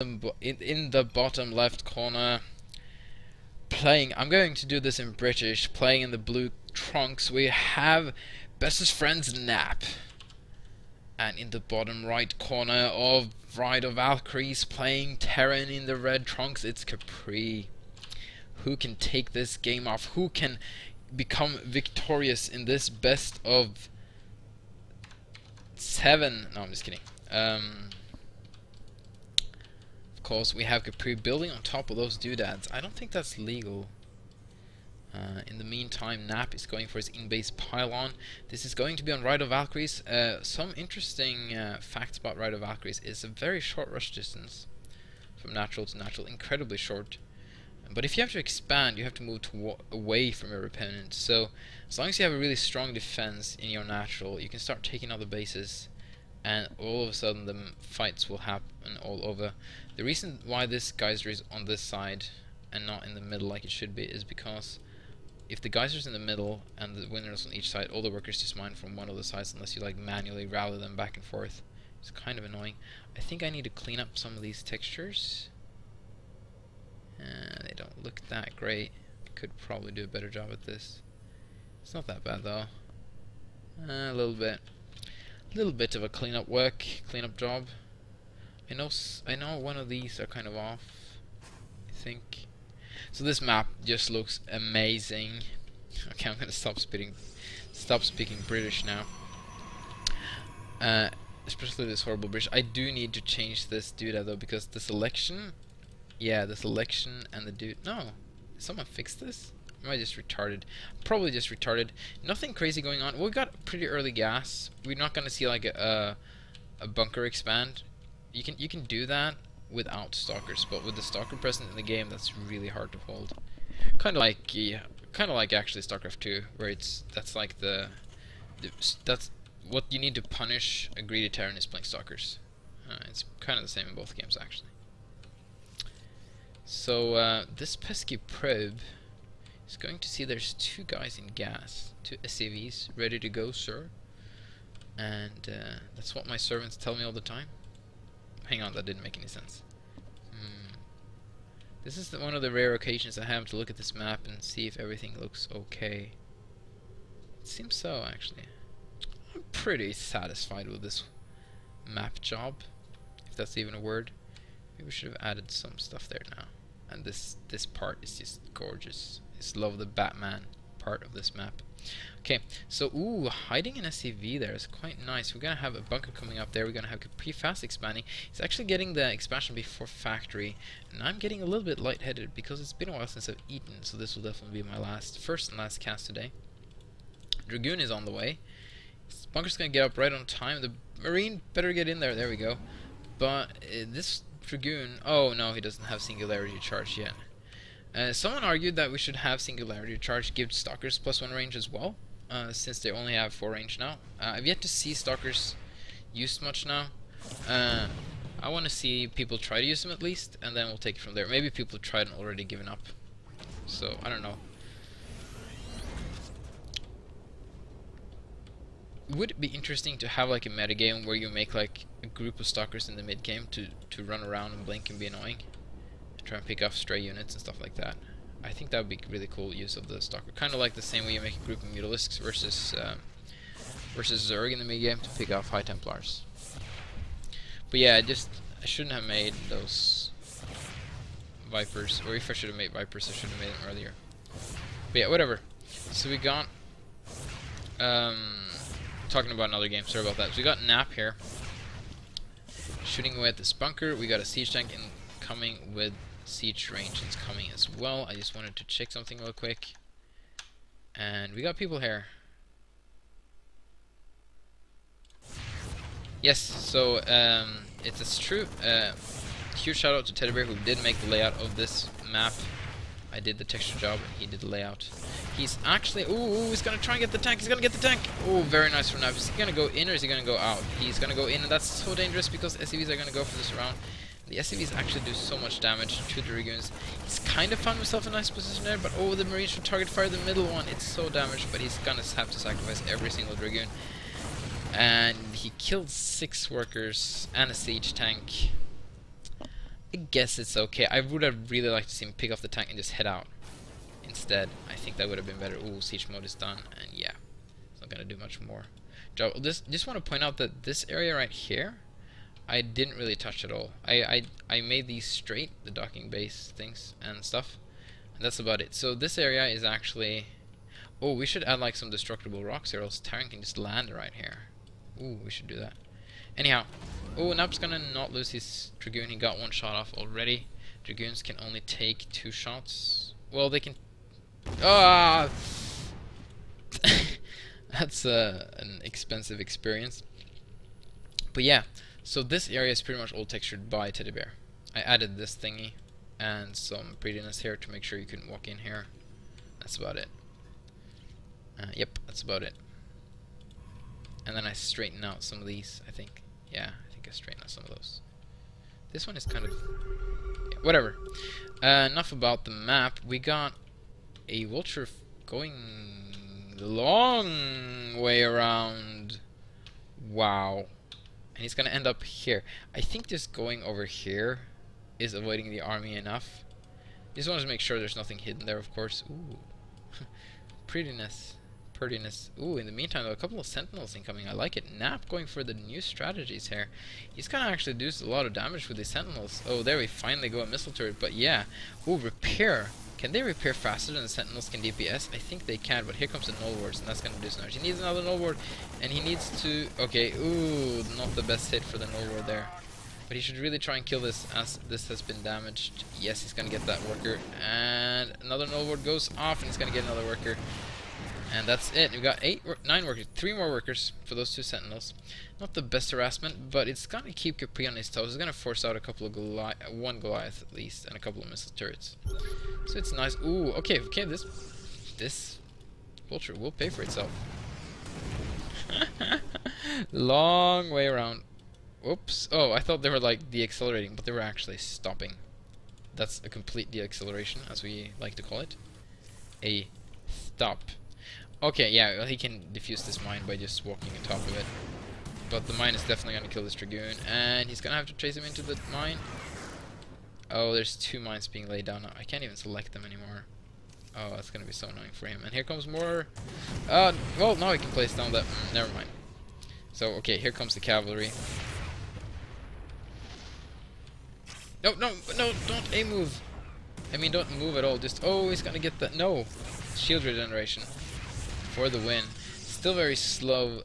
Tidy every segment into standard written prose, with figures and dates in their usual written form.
In the bottom left corner, playing. I'm going to do this in British. Playing in the blue trunks, we have bestest friends Nap, and in the bottom right corner of Ride of Valkyries, playing Terran in the red trunks, it's Capri. Who can take this game off? Who can become victorious in this best of 7? No, I'm just kidding. Of course, we have Capri building on top of those doodads. I don't think that's legal. In the meantime, Nap is going for his in-base pylon. This is going to be on Ride of Valkyries. Some interesting facts about Ride of Valkyries is a very short rush distance from natural to natural, incredibly short. But if you have to expand, you have to move away from your opponent. So as long as you have a really strong defense in your natural, you can start taking other bases, and all of a sudden the fights will happen all over. The reason why this geyser is on this side and not in the middle like it should be is because if the geyser's in the middle and the winners on each side, all the workers just mine from one of the sides unless you like manually rally them back and forth. It's kind of annoying. I think I need to clean up some of these textures. They don't look that great. Could probably do a better job at this. It's not that bad though. A little bit of a cleanup job. I know one of these are kind of off, I think. So this map just looks amazing. Okay, I'm gonna stop speaking British now. Especially this horrible British. I do need to change this dude though, because the selection. Yeah, the selection and the dude. No, did someone fix this? Am I just retarded? Probably just retarded. Nothing crazy going on. We got pretty early gas. We're not gonna see like a bunker expand. You can do that without stalkers, but with the stalker present in the game, that's really hard to hold. Kind of like actually StarCraft 2, where that's like that's what you need to punish a greedy Terran is playing stalkers. It's kind of the same in both games actually. So this pesky probe is going to see there's 2 guys in gas, 2 SCVs ready to go, sir. And that's what my servants tell me all the time. Hang on, that didn't make any sense. This is one of the rare occasions I have to look at this map and see if everything looks okay. It seems so, actually. I'm pretty satisfied with this map job, if that's even a word. Maybe we should have added some stuff there now. And this part is just gorgeous. I just love the Batman part of this map. Okay, so hiding an SCV there is quite nice. We're gonna have a bunker coming up there. We're gonna have Capri fast expanding. He's actually getting the expansion before factory, and I'm getting a little bit lightheaded because it's been a while since I've eaten. So this will definitely be my first and last cast today. Dragoon is on the way. This bunker's gonna get up right on time. The Marine better get in there. There we go. But this Dragoon, oh no, he doesn't have singularity charge yet. Someone argued that we should have singularity charge give stalkers +1 range as well, since they only have 4 range now. I've yet to see stalkers used much now. I want to see people try to use them at least, and then we'll take it from there. Maybe people have tried and already given up. So, I don't know. Would it be interesting to have like a metagame where you make like a group of stalkers in the mid game to run around and blink and be annoying? Try and pick off stray units and stuff like that. I think that would be really cool use of the stalker. Kind of like the same way you make a group of Mutalisks versus Zerg in the mid game to pick off High Templars. But yeah, I shouldn't have made those Vipers, or if I should have made Vipers, I should have made them earlier. But yeah, whatever. So we got talking about another game, sorry about that. So we got Nap here shooting away at this bunker. We got a siege tank incoming with siege range. It's coming as well. I just wanted to check something real quick. And we got people here. Yes, so it's true. Huge shout out to Teddy Bear who did make the layout of this map. I did the texture job and he did the layout. He's actually, he's gonna try and get the tank. He's gonna get the tank. Oh, very nice from Nap. Is he gonna go in or is he gonna go out? He's gonna go in, and that's so dangerous because SCVs are gonna go for this round. The SCVs actually do so much damage to the Dragoons. He's kind of found himself in a nice position there, but the Marines should target fire the middle one. It's so damaged, but he's gonna have to sacrifice every single Dragoon. And he killed 6 workers and a siege tank. I guess it's okay. I would have really liked to see him pick off the tank and just head out instead. I think that would have been better. Ooh, siege mode is done, and yeah, it's not gonna do much more. Just want to point out that this area right here, I didn't really touch at all. I made these straight, the docking base things and stuff, and that's about it. So this area is actually... Oh, we should add like some destructible rocks here, else Terran can just land right here. Ooh, we should do that. Anyhow, oh, Nap's gonna not lose his Dragoon. He got one shot off already. Dragoons can only take 2 shots. Well, they can... Ah! That's an expensive experience. But yeah, so this area is pretty much all textured by Teddy Bear. I added this thingy and some prettiness here to make sure you couldn't walk in here. That's about it. Yep, that's about it. And then I straighten out some of these, I think. Yeah, I think I straighten out some of those. This one is kind of... yeah, whatever. Enough about the map. We got a vulture going the long way around. Wow. And he's going to end up here. I think just going over here is avoiding the army enough. Just wanted to make sure there's nothing hidden there, of course. Ooh. Prettiness. Prettiness. Ooh, in the meantime, a couple of sentinels incoming. I like it. Nap going for the new strategies here. He's gonna actually do a lot of damage with these sentinels. Oh, there we finally go a missile turret. But yeah. Ooh, repair. Can they repair faster than the sentinels can DPS? I think they can, but here comes the null wards, and that's gonna do some damage. He needs another null ward, and he needs to... Okay, ooh, not the best hit for the null ward there. But he should really try and kill this, as this has been damaged. Yes, he's gonna get that worker. And another null ward goes off, and he's gonna get another worker. And that's it. We've got 9 workers. 3 more workers for those 2 sentinels. Not the best harassment, but it's gonna keep Capri on his toes. It's gonna force out a couple of one Goliath at least, and a couple of missile turrets. So it's nice. Ooh, okay, this vulture will pay for itself. Long way around. Oops. Oh, I thought they were like deaccelerating, but they were actually stopping. That's a complete deacceleration, as we like to call it. A stop. Okay, yeah, well, he can defuse this mine by just walking on top of it. But the mine is definitely going to kill this Dragoon, and he's going to have to chase him into the mine. Oh, there's 2 mines being laid down now. I can't even select them anymore. Oh, that's going to be so annoying for him. And here comes more... well, now he can place down that... never mind. So, okay, here comes the cavalry. No, no, no, don't A-move. I mean, don't move at all. Just... Oh, he's going to get that... No. Shield regeneration. For the win. Still very slow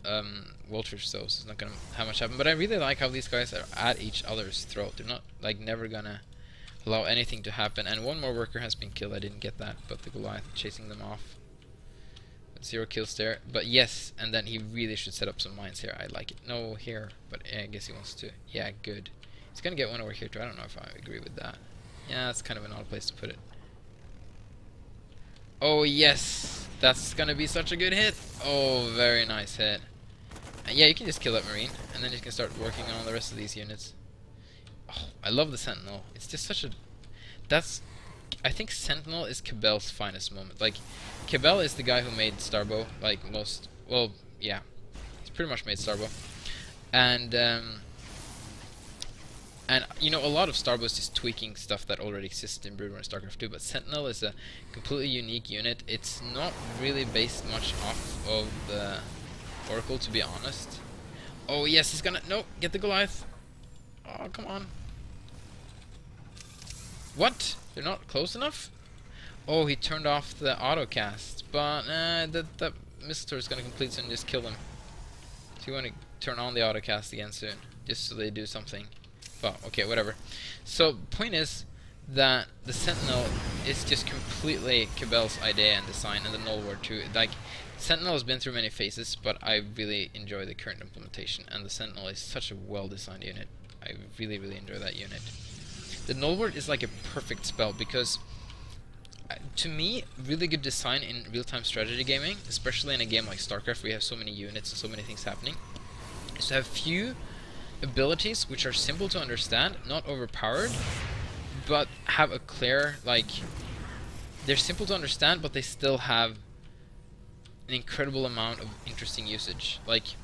vultures, so it's not gonna have much happen. But I really like how these guys are at each other's throat. They're not like never gonna allow anything to happen. And 1 more worker has been killed. I didn't get that, but the Goliath chasing them off. 0 kills there. But yes, and then he really should set up some mines here. I like it. No, here, but I guess he wants to. Yeah, good. He's gonna get one over here too. I don't know if I agree with that. Yeah, that's kind of an odd place to put it. Oh yes, that's gonna be such a good hit. Oh, very nice hit. Yeah, you can just kill that Marine, and then you can start working on the rest of these units. Oh, I love the Sentinel. It's just such a... That's... I think Sentinel is Cabell's finest moment. Like, Cabell is the guy who made Starbow, like most... Well, yeah. He's pretty much made Starbow. And, you know, a lot of Starbow is just tweaking stuff that already exists in Brood War and StarCraft 2, but Sentinel is a completely unique unit. It's not really based much off of the Oracle, to be honest. Oh, yes, he's gonna... No, get the Goliath. Oh, come on. What? They're not close enough? Oh, he turned off the autocast, but that missile is gonna complete soon and just kill them. So you want to turn on the autocast again soon, just so they do something. Well, okay, whatever. So, point is that the Sentinel is just completely Cabell's idea and design, and the Null Ward too. Like, Sentinel has been through many phases, but I really enjoy the current implementation, and the Sentinel is such a well-designed unit. I really, really enjoy that unit. The Null Ward is like a perfect spell, because to me, really good design in real-time strategy gaming, especially in a game like StarCraft where you have so many units and so many things happening, is to have few abilities which are simple to understand, not overpowered, but have a clear, like, they're simple to understand, but they still have an incredible amount of interesting usage. Like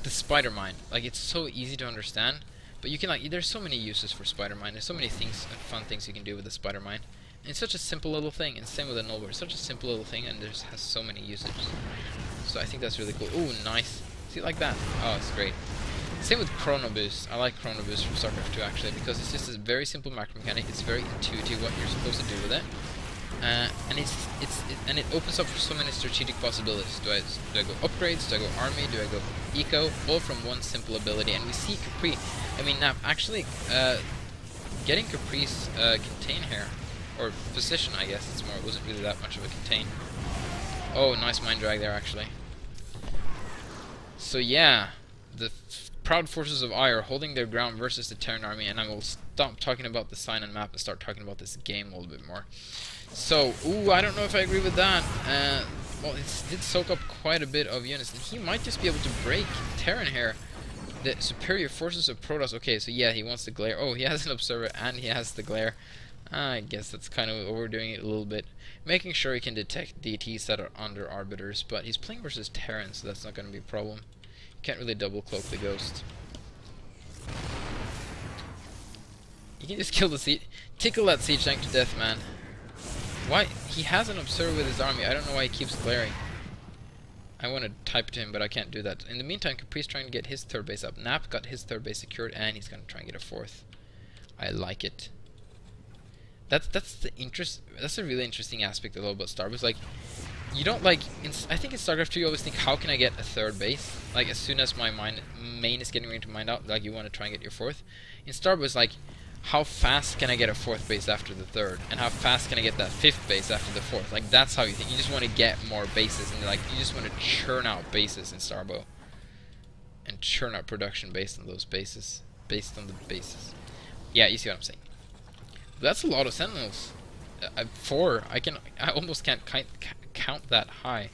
the Spider Mine. Like, it's so easy to understand, But you can like, there's so many uses for spider mine. There's so many things, fun things you can do with the spider mine. And it's such a simple little thing. And same with the nullware. It's such a simple little thing, and there's has so many usages. So I think that's really cool. Ooh, nice. See, like that. Oh, it's great. Same with Chrono Boost. I like Chrono Boost from StarCraft 2 actually, because it's just a very simple macro mechanic. It's very intuitive what you're supposed to do with it. And it opens up for so many strategic possibilities. Do I go upgrades? Do I go army? Do I go eco? All from one simple ability. And we see Capri. I mean, Nap actually getting Capri's contain here, or position. I guess it's more. It wasn't really that much of a contain. Oh, nice mind drag there actually. So yeah, the proud forces of I are holding their ground versus the Terran army, and I will stop talking about the sign and map and start talking about this game a little bit more. So, ooh, I don't know if I agree with that. Well, it did soak up quite a bit of units, and he might just be able to break Terran here. The superior forces of Protoss. Okay, so yeah, he wants the glare. Oh, he has an observer and he has the glare. I guess that's kind of overdoing it a little bit. Making sure he can detect DTs that are under arbiters, but he's playing versus Terran, so that's not going to be a problem. Can't really double cloak the ghost. You can just kill the siege. Tickle that siege tank to death, man. Why? He has an observer with his army. I don't know why he keeps glaring. I want to type to him, but I can't do that. In the meantime, Capri's trying to get his third base up. Nap got his third base secured, and he's going to try and get a fourth. I like it. That's the interest. That's a really interesting aspect I love about Starbow. Like, you don't like. I think in StarCraft 2 you always think, how can I get a third base? Like as soon as my main is getting ready to mine out, like you want to try and get your fourth. In Starbow it's like, how fast can I get a fourth base after the third, and how fast can I get that fifth base after the fourth? Like that's how you think. You just want to get more bases, and like you just want to churn out bases in Starbow, and churn out production based on those bases, based on the bases. Yeah, you see what I'm saying. That's a lot of sentinels. 4. I almost can't count that high.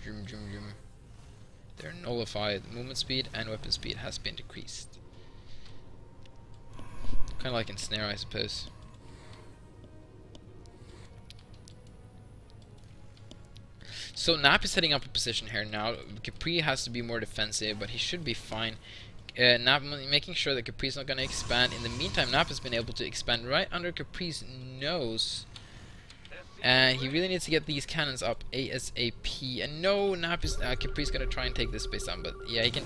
Zoom, zoom, zoom. They're nullified. Movement speed and weapon speed has been decreased. Kind of like in Snare, I suppose. So Nap is setting up a position here now. Capri has to be more defensive, but he should be fine. Nap making sure that Capri's not going to expand. In the meantime, Nap has been able to expand right under Capri's nose. And he really needs to get these cannons up ASAP. And no, Nap is Capri's going to try and take this space down. But yeah, he can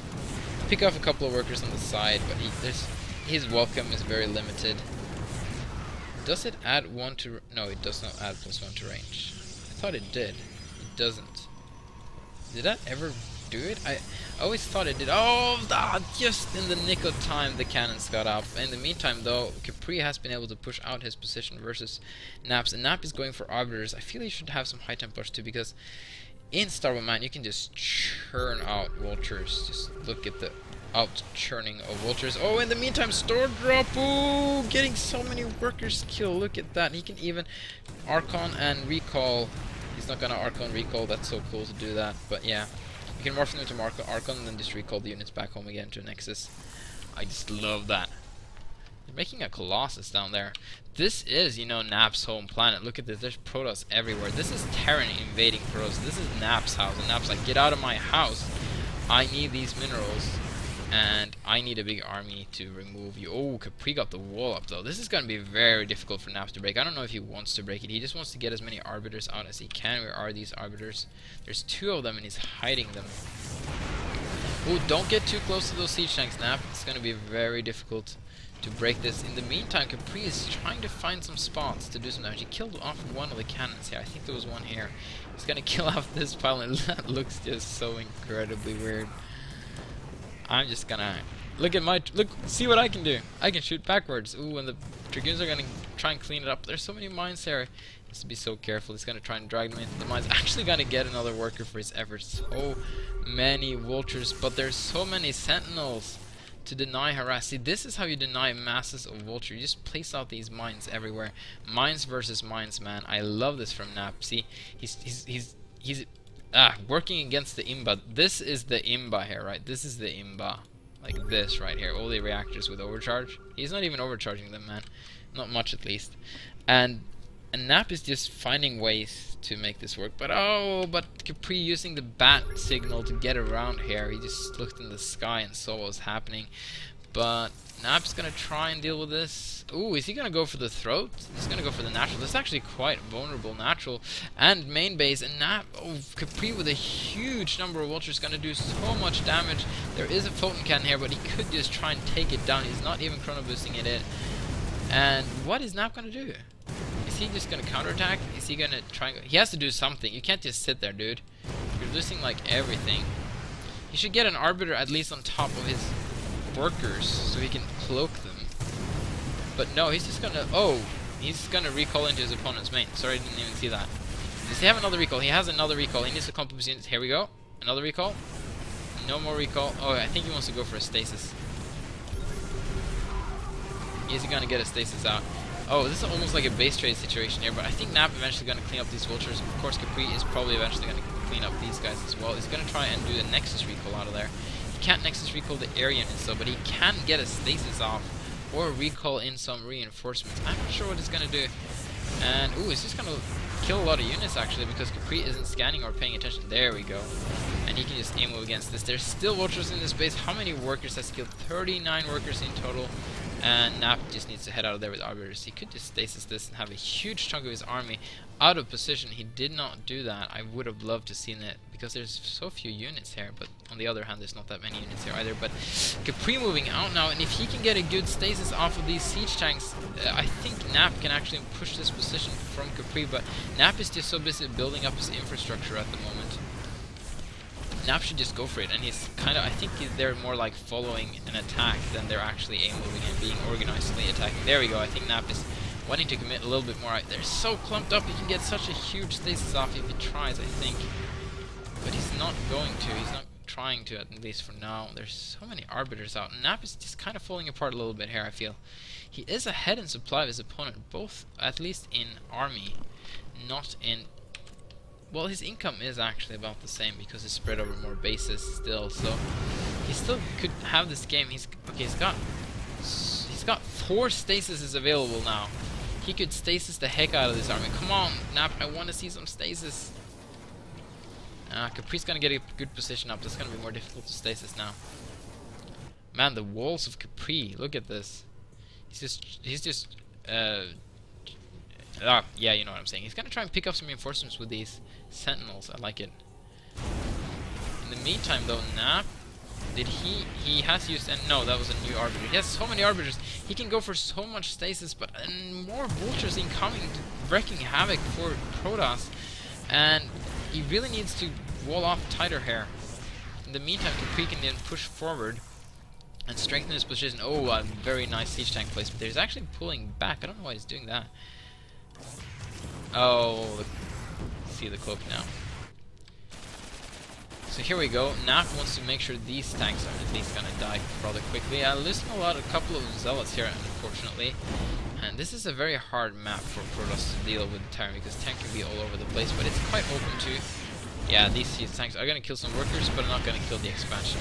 pick off a couple of workers on the side. But his welcome is very limited. Does it add 1 to... No, it does not add +1 to range. I thought it did. It doesn't. Did that ever do it? I always thought it did. Oh, just in the nick of time the cannons got up. In the meantime though, Capri has been able to push out his position versus Naps, and Nap is going for arbiters. I feel he should have some high temp push too, because in Starbow, man, you can just churn out vultures. Just look at the out churning of vultures. Oh, in the meantime, store drop. Ooh, getting so many workers killed. Look at that. He can even Archon and recall. He's not gonna Archon recall. That's so cool to do that. But yeah, you can morph them into Archon and then just recall the units back home again to a Nexus. I just love that. They're making a Colossus down there. This is, you know, Nap's home planet. Look at this. There's Protoss everywhere. This is Terran invading Protoss. This is Nap's house. And Nap's like, get out of my house. I need these minerals. And I need a big army to remove you. Oh, Capri got the wall up though. This is going to be very difficult for Naps to break. I don't know if he wants to break it. He just wants to get as many arbiters out as he can. Where are these arbiters? There's 2 of them and he's hiding them. Oh, don't get too close to those siege tanks, Nap. It's going to be very difficult to break this. In the meantime, Capri is trying to find some spots to do some damage. He killed off one of the cannons here. I think there was one here. He's going to kill off this pile, and that looks just so incredibly weird. I'm just gonna see what I can do. I can shoot backwards. Ooh, and the Dragoons are gonna try and clean it up. There's so many mines here. He has to be so careful. He's gonna try and drag them into the mines. Actually gonna get another worker for his efforts. So many vultures, but there's so many sentinels to deny harass. See, this is how you deny masses of vulture. You just place out these mines everywhere. Mines versus mines, man. I love this from Nap. See, he's working against the Imba. This is the Imba here, right? This is the Imba. Like this right here. All the reactors with overcharge. He's not even overcharging them, man. Not much, at least. And And Nap is just finding ways to make this work. But Capri using the bat signal to get around here. He just looked in the sky and saw what was happening. But Nap's gonna try and deal with this. Ooh, is he gonna go for the throat? He's gonna go for the natural. This is actually quite vulnerable natural. And main base, and Nap, oh, Capri with a huge number of vultures gonna do so much damage. There is a Photon Cannon here, but he could just try and take it down. He's not even chrono boosting it in. And what is Nap gonna do? Is he just gonna counterattack? Is he gonna try and he has to do something. You can't just sit there, dude. You're losing like everything. He should get an Arbiter at least on top of his workers so he can cloak them. But no, he's just gonna he's gonna recall into his opponent's main. Sorry, I didn't even see that. Does he have another recall? He has another recall. He needs to comp his units. Here we go. Another recall. No more recall. Oh, I think he wants to go for a stasis. Is he gonna get a stasis out? Oh, this is almost like a base trade situation here, but I think Nap eventually gonna clean up these vultures. Of course, Capri is probably eventually gonna clean up these guys as well. He's gonna try and do a Nexus recall out of there. Can't Nexus recall the air units though, but he can get a stasis off or recall in some reinforcements. I'm not sure what he's gonna do. And ooh, he's just gonna kill a lot of units actually because Capri isn't scanning or paying attention. There we go. And he can just aim against this. There's still vultures in this base. How many workers has killed? 39 workers in total. And Nap just needs to head out of there with Arbiters. He could just stasis this and have a huge chunk of his army out of position. He did not do that. I would have loved to seen it because there's so few units here. But on the other hand, there's not that many units here either. But Capri moving out now, and if he can get a good stasis off of these siege tanks, I think Nap can actually push this position from Capri. But Nap is just so busy building up his infrastructure at the moment. Nap should just go for it, and he's kind of, I think they're more like following an attack than they're actually aim moving and being organizedly attacking. There we go, I think Nap is wanting to commit a little bit more. They're so clumped up, he can get such a huge stasis off if he tries, I think. But he's not going to, he's not trying to, at least for now. There's so many Arbiters out, and Nap is just kind of falling apart a little bit here, I feel. He is ahead in supply of his opponent, both, at least in army, not in... Well, his income is actually about the same because it's spread over more bases still, so he still could have this game. He's got 4 stasises available now. He could stasis the heck out of this army. Come on, Nap, I want to see some stasis. Capri's gonna get a good position up. That's gonna be more difficult to stasis now. Man, the walls of Capri. Look at this. He's just yeah, you know what I'm saying. He's gonna try and pick up some reinforcements with these sentinels. I like it. In the meantime, though, Nap, he has used, and no, that was a new arbiter. He has so many arbiters. He can go for so much stasis, but more vultures incoming, wreaking havoc for Protoss, and he really needs to wall off tighter here. In the meantime, Capri can then push forward and strengthen his position. Oh, a very nice siege tank placement there. He's actually pulling back. I don't know why he's doing that. Oh, see the cloak now. So here we go. Nap wants to make sure these tanks are at least gonna die rather quickly. Losing a couple of zealots here, unfortunately. And this is a very hard map for Protoss to deal with the Terran because tank can be all over the place, but it's quite open to. Yeah, these tanks are gonna kill some workers, but not gonna kill the expansion.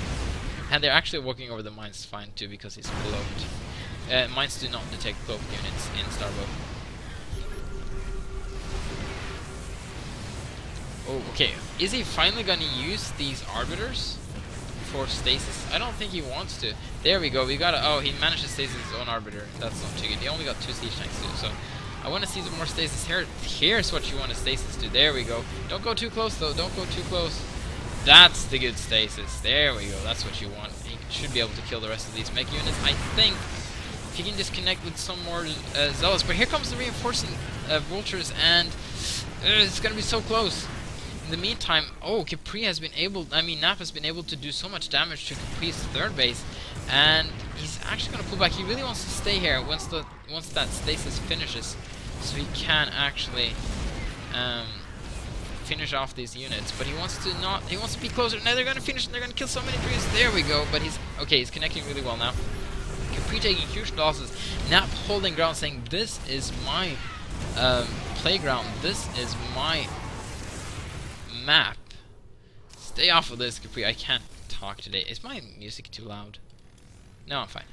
And they're actually walking over the mines fine too because he's cloaked. Mines do not detect cloaked units in Starbow. Oh, okay. Is he finally gonna use these arbiters for stasis? I don't think he wants to. There we go. We got a. Oh, he managed to stasis his own arbiter. That's not too good. He only got 2 siege tanks too. So I want to see some more stasis here. Here's what you want to stasis to. There we go. Don't go too close though. Don't go too close. That's the good stasis. There we go. That's what you want. He should be able to kill the rest of these mech units. I think if he can just connect with some more zealots. But here comes the reinforcing vultures, and it's gonna be so close. In the meantime, oh, Capri has been able, Nap has been able to do so much damage to Capri's 3rd base, and he's actually going to pull back. He really wants to stay here once that stasis finishes, so he can actually finish off these units. But he wants to be closer. Now they're going to finish, and they're going to kill so many trees. There we go. But he's connecting really well now. Capri taking huge losses. Nap holding ground, saying, "This is my playground. This is my map. Stay off of this, Capri." I can't talk today. Is my music too loud? No, I'm fine.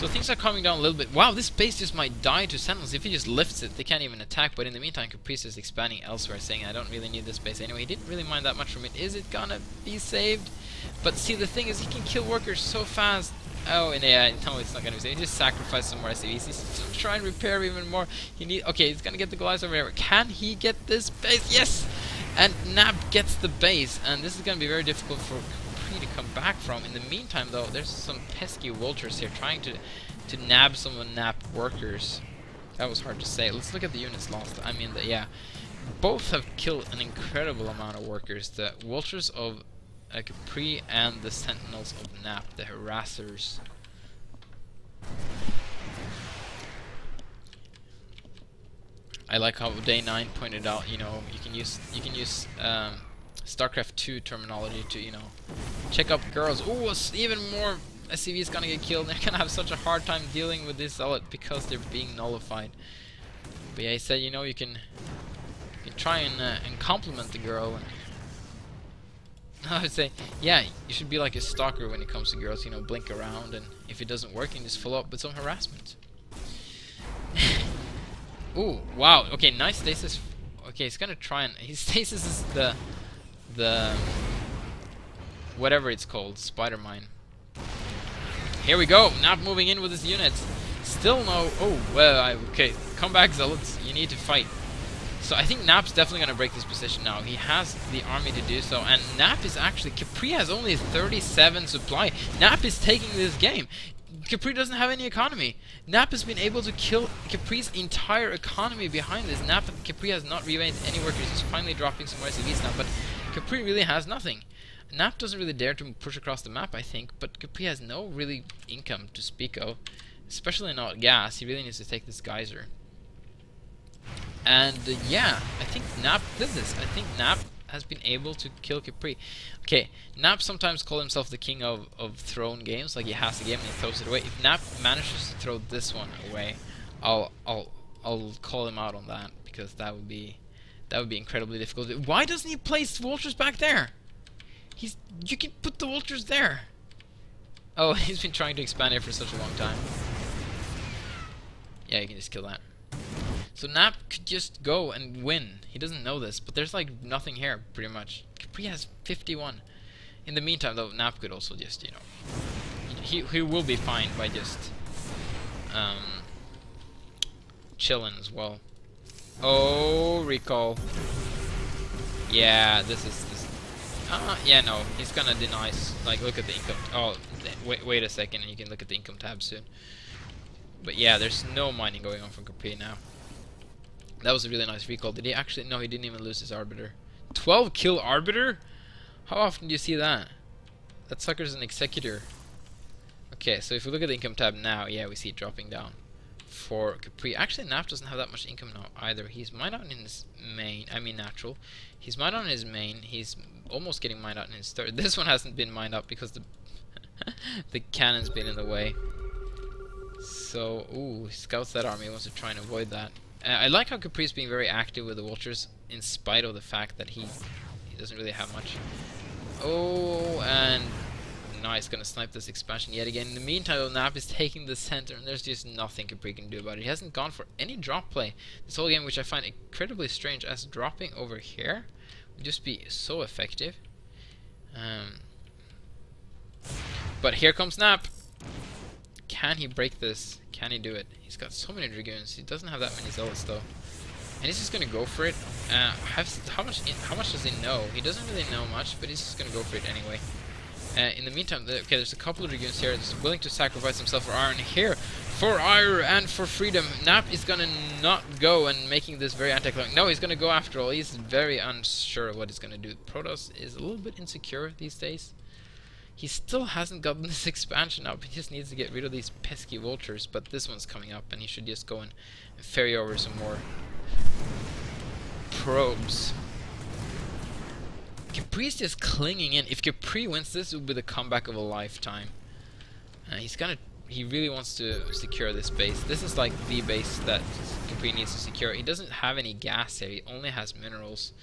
So things are calming down a little bit. Wow, this base just might die to Sentinels. If he just lifts it, they can't even attack. But in the meantime, Caprice is expanding elsewhere, saying, I don't really need this base anyway. He didn't really mind that much from it. Is it gonna be saved? But see, the thing is, he can kill workers so fast. Oh, and yeah, no, it's not gonna be saved. He just sacrificed some more SCVs. He's to try and repair even more. Okay, he's gonna get the Goliath over here. Can he get this base? Yes! And Nab gets the base. And this is gonna be very difficult for to come back from. In the meantime, though, there's some pesky vultures here trying to nab some of Nap workers. That was hard to say. Let's look at the units lost. I mean, yeah, both have killed an incredible amount of workers. The vultures of Capri and the sentinels of Nap, the harassers. I like how Day 9 pointed out, you know, you can use StarCraft 2 terminology to, you know, check up girls. Ooh, even more SCVs gonna get killed. They're gonna have such a hard time dealing with this zealot because they're being nullified. But yeah, he said, you know, you can try and compliment the girl. And I would say, yeah, you should be like a stalker when it comes to girls. You know, blink around, and if it doesn't work, you can just follow up with some harassment. Ooh, wow. Okay, nice stasis. Okay, he's gonna try and his stasis is the whatever it's called, spider mine. Here we go. Not moving in with his units. Still no. Oh well. Okay, come back, zealots. You need to fight. So I think Nap's definitely gonna break this position now. He has the army to do so, and Nap is actually Capri has only 37 supply. Nap is taking this game. Capri doesn't have any economy. Nap has been able to kill Capri's entire economy behind this. Capri has not revamped any workers. He's finally dropping some more SCVs now, but Capri really has nothing. Nap doesn't really dare to push across the map, I think, but Capri has no really income to speak of, especially not gas. He really needs to take this geyser. And yeah, I think Nap did this. I think Nap has been able to kill Capri. Okay, Nap sometimes calls himself the king of thrown games, like he has a game and he throws it away. If Nap manages to throw this one away, I'll call him out on that, because that would be incredibly difficult. Why doesn't he place vultures back there? You can put the vultures there. Oh, he's been trying to expand it for such a long time. Yeah, you can just kill that. So Nap could just go and win. He doesn't know this, but there's like nothing here, pretty much. Capri has 51. In the meantime, though, Nap could also just, you know, he will be fine by just chilling as well. Oh, recall. Yeah, this. Yeah, no, he's gonna deny. Like, look at the income. Oh, wait a second, and you can look at the income tab soon. But yeah, there's no mining going on from Capri now. That was a really nice recall. Did he actually? No, he didn't even lose his Arbiter. 12 kill Arbiter? How often do you see that? That sucker's an Executor. Okay, so if we look at the income tab now, yeah, we see it dropping down. For Capri. Actually, Nap doesn't have that much income now either. He's mined out in his main. I mean, natural. He's mined out in his main. He's almost getting mined out in his third. This one hasn't been mined out because the the cannon's been in the way. So, ooh, he scouts that army. He wants to try and avoid that. I like how Capri's being very active with the vultures, in spite of the fact that he doesn't really have much. Oh, and now he's gonna snipe this expansion yet again. In the meantime, Nap is taking the center, and there's just nothing Capri can do about it. He hasn't gone for any drop play this whole game, which I find incredibly strange, as dropping over here would just be so effective. But here comes Nap. Can he break this? Can he do it? He's got so many Dragoons. He doesn't have that many Zealots though. And he's just gonna go for it. How much does he know? He doesn't really know much, but he's just gonna go for it anyway. In the meantime, okay, there's a couple of Dragoons here that's willing to sacrifice himself for iron. Here, for iron and for freedom, Nap is gonna not go and making this very anti-clonic. No, he's gonna go after all. He's very unsure of what he's gonna do. Protoss is a little bit insecure these days. He still hasn't gotten this expansion up. He just needs to get rid of these pesky vultures. But this one's coming up, and he should just go and ferry over some more probes. Capri's just clinging in. If Capri wins this, it will be the comeback of a lifetime. He really wants to secure this base. This is like the base that Capri needs to secure. He doesn't have any gas here. He only has minerals.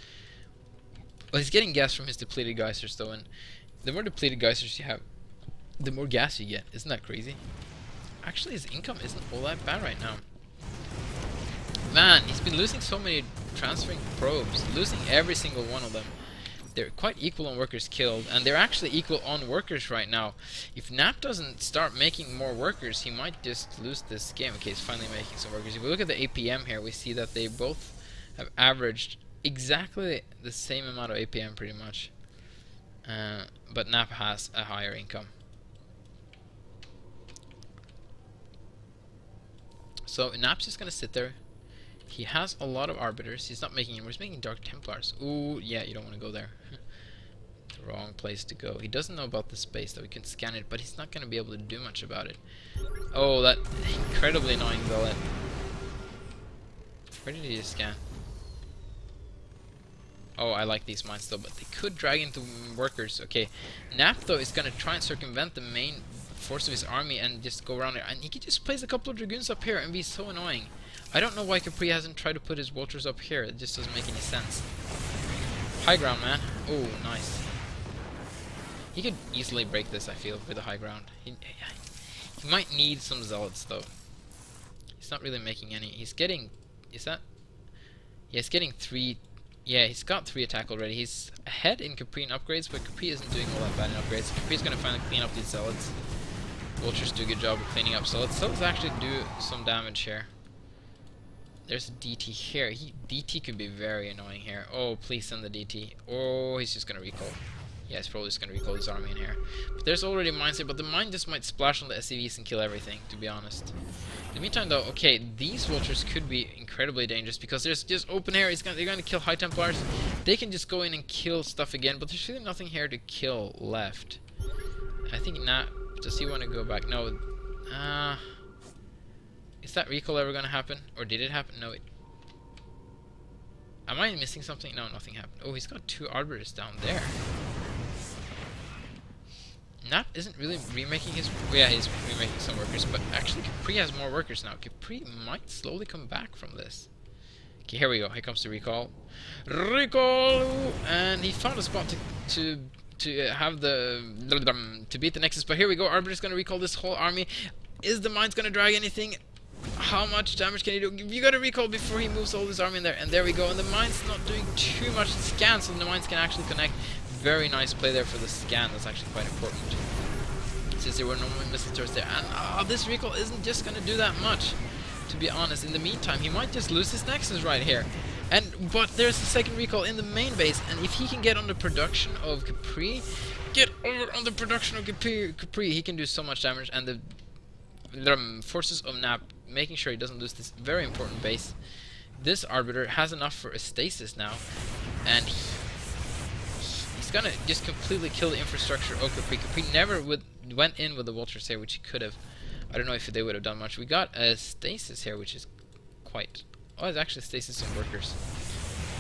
Well, he's getting gas from his depleted geysers though, and the more depleted geysers you have, the more gas you get. Isn't that crazy? actually his income isn't all that bad right now. Man, he's been losing so many transferring probes, losing every single one of them. They're quite equal on workers killed, and they're actually equal on workers right now. If Nap doesn't start making more workers, he might just lose this game. Okay, he's finally making some workers. If we look at the APM here, we see that they both have averaged exactly the same amount of APM pretty much. But Nap has a higher income. So Nap's just gonna sit there. He has a lot of Arbiters. He's not making anymore. He's making Dark Templars. Ooh, yeah, you don't want to go there. The wrong place to go. He doesn't know about the space, that we can scan it, but he's not going to be able to do much about it. Oh, that incredibly annoying villain. Where did he just scan? Oh, I like these mines though, but they could drag into workers. Okay, Nap though is going to try and circumvent the main force of his army and just go around there. And he could just place a couple of Dragoons up here and be so annoying. I don't know why Capri hasn't tried to put his vultures up here. It just doesn't make any sense. High ground, man. Oh, nice. He could easily break this, I feel, with the high ground. He might need some zealots, though. He's not really making any. He's getting... Is that... Yeah, he's getting 3... Yeah, he's got 3 attack already. He's ahead in Capri in upgrades, but Capri isn't doing all that bad in upgrades. Capri's going to finally clean up these zealots. Vultures do a good job of cleaning up zealots. Zealots actually do some damage here. There's a DT here. DT could be very annoying here. Oh, please send the DT. Oh, he's just gonna recall. Yeah, he's probably just gonna recall his army in here. But there's already mines here, but the mine just might splash on the SCVs and kill everything, to be honest. In the meantime, though, okay, these vultures could be incredibly dangerous because there's just open air. They're gonna kill High Templars. They can just go in and kill stuff again, but there's really nothing here to kill left. I think not. Does he want to go back? No. Is that recall ever gonna happen? Or did it happen? No, am I missing something? No, nothing happened. Oh, he's got 2 Arbiters down there. Nap isn't really remaking his... Yeah, he's remaking some workers, but actually Capri has more workers now. Capri might slowly come back from this. Okay, here we go. Here comes the recall. Recall! And he found a spot to have the... to beat the Nexus, but here we go. Arbiter's gonna recall this whole army. Is the mines gonna drag anything? How much damage can he do? You gotta recall before he moves all his army in there. And there we go. And the mine's not doing too much scan, so the mines can actually connect. Very nice play there for the scan. That's actually quite important, since there were normally missile turrets there. And this recall isn't just gonna do that much, to be honest. In the meantime, he might just lose his Nexus right here. But there's a second recall in the main base, and if he can get on the production of Capri, he can do so much damage. And the forces of Nap, making sure he doesn't lose this very important base. This Arbiter has enough for a stasis now, and he's gonna just completely kill the infrastructure of Capri. Capri never went in with the vultures here, which he could have. I don't know if they would have done much. We got a stasis here, which is quite... Oh, it's actually stasis on workers.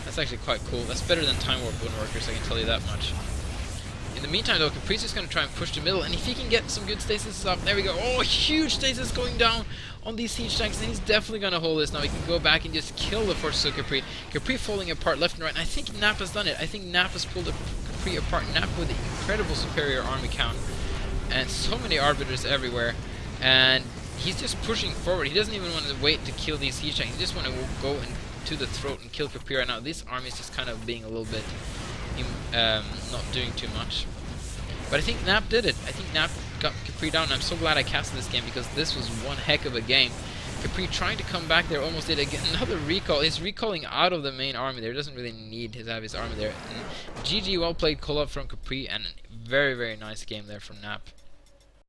That's actually quite cool. That's better than time warp on workers, I can tell you that much. In the meantime, though, Capri's just going to try and push the middle, and if he can get some good stasis up, there we go. Oh, huge stasis going down on these siege tanks, and he's definitely going to hold this. Now he can go back and just kill the forces of Capri. Capri falling apart left and right, and I think Nap has done it. I think Nap has pulled Capri apart. Nap with an incredible superior army count, and so many Arbiters everywhere, and he's just pushing forward. He doesn't even want to wait to kill these siege tanks. He just want to go into the throat and kill Capri right now. This army is just kind of being a little bit... not doing too much. But I think Nap did it. I think Nap got Capri down. I'm so glad I casted this game because this was one heck of a game. Capri trying to come back there, almost did again. Another recall. He's recalling out of the main army there. Doesn't really need to have his army there. And GG, well played call up from Capri, and very, very nice game there from Nap.